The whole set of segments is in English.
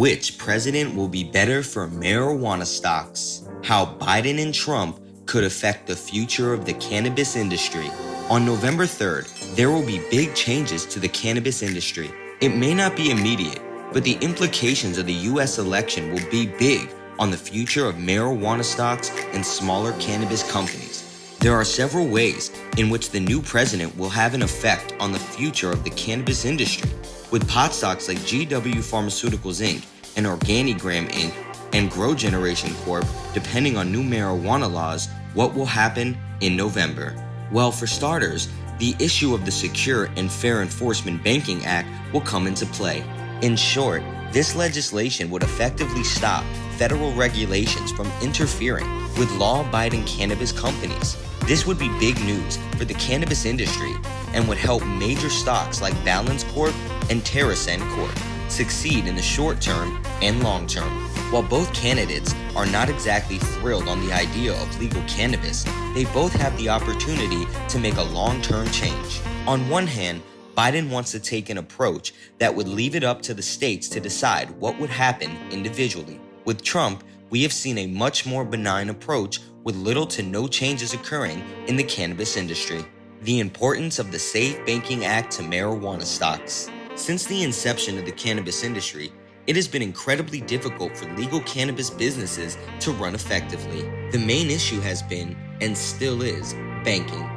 Which president will be better for marijuana stocks? How Biden and Trump could affect the future of the cannabis industry. On November 3rd, there will be big changes to the cannabis industry. It may not be immediate, but the implications of the U.S. election will be big on the future of marijuana stocks and smaller cannabis companies. There are several ways in which the new president will have an effect on the future of the cannabis industry, with pot stocks like GW Pharmaceuticals Inc. and OrganiGram Inc. and GrowGeneration Corp. Depending on new marijuana laws. What will happen in November? Well, for starters, the issue of the Secure and Fair Enforcement Banking Act will come into play. In short, this legislation would effectively stop federal regulations from interfering with law-abiding cannabis companies. This would be big news for the cannabis industry and would help major stocks like Balance Corp and TerrAscend Corp succeed in the short term and long term. While both candidates are not exactly thrilled on the idea of legal cannabis, they both have the opportunity to make a long-term change. On one hand, Biden wants to take an approach that would leave it up to the states to decide what would happen individually. With Trump, we have seen a much more benign approach with little to no changes occurring in the cannabis industry. The importance of the Safe Banking Act to marijuana stocks. Since the inception of the cannabis industry, it has been incredibly difficult for legal cannabis businesses to run effectively. The main issue has been, and still is, banking.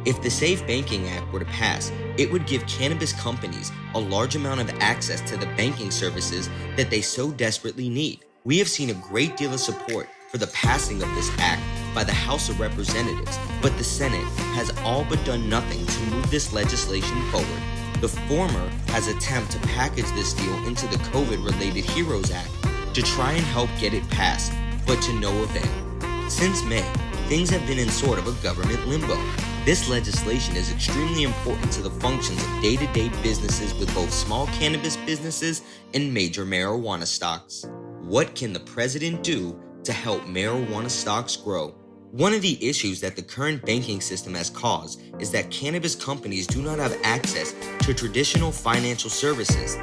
If the Safe Banking Act were to pass, it would give cannabis companies a large amount of access to the banking services that they so desperately need. We have seen a great deal of support for the passing of this act by the House of Representatives, but the Senate has all but done nothing to move this legislation forward. The former has attempted to package this deal into the COVID-related HEROES Act to try and help get it passed, but to no avail. Since May, things have been in sort of a government limbo. This legislation is extremely important to the functions of day-to-day businesses with both small cannabis businesses and major marijuana stocks. What can the president do to help marijuana stocks grow? One of the issues that the current banking system has caused is that cannabis companies do not have access to traditional financial services.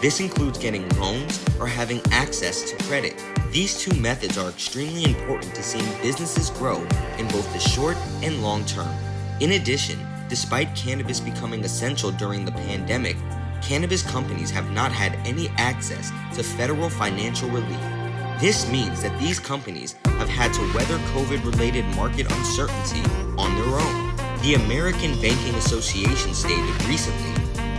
This includes getting loans or having access to credit. These two methods are extremely important to seeing businesses grow in both the short and long term. In addition, despite cannabis becoming essential during the pandemic, cannabis companies have not had any access to federal financial relief. This means that these companies have had to weather COVID-related market uncertainty on their own. The American Banking Association stated recently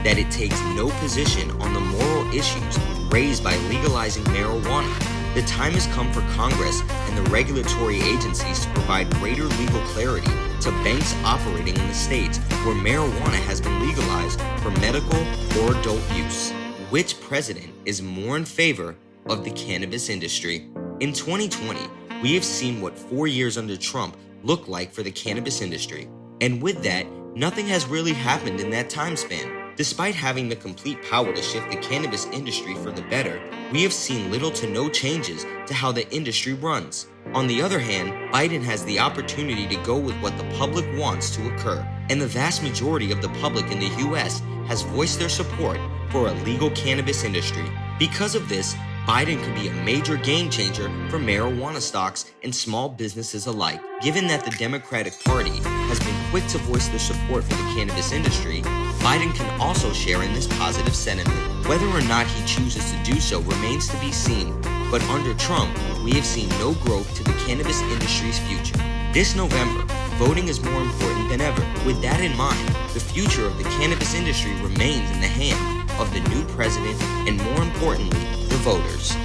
that it takes no position on the moral issues raised by legalizing marijuana. The time has come for Congress and the regulatory agencies to provide greater legal clarity to banks operating in the states where marijuana has been legalized for medical or adult use. Which president is more in favor of the cannabis industry? In 2020, we have seen what 4 years under Trump looked like for the cannabis industry. And with that, nothing has really happened in that time span. Despite having the complete power to shift the cannabis industry for the better, we have seen little to no changes to how the industry runs. On the other hand, Biden has the opportunity to go with what the public wants to occur, and the vast majority of the public in the US has voiced their support for a legal cannabis industry. Because of this, Biden could be a major game changer for marijuana stocks and small businesses alike. Given that the Democratic Party has been quick to voice their support for the cannabis industry, Biden can also share in this positive sentiment. Whether or not he chooses to do so remains to be seen, but under Trump, we have seen no growth to the cannabis industry's future. This November, voting is more important than ever. With that in mind, the future of the cannabis industry remains in the hands of the new president and, more importantly, the voters.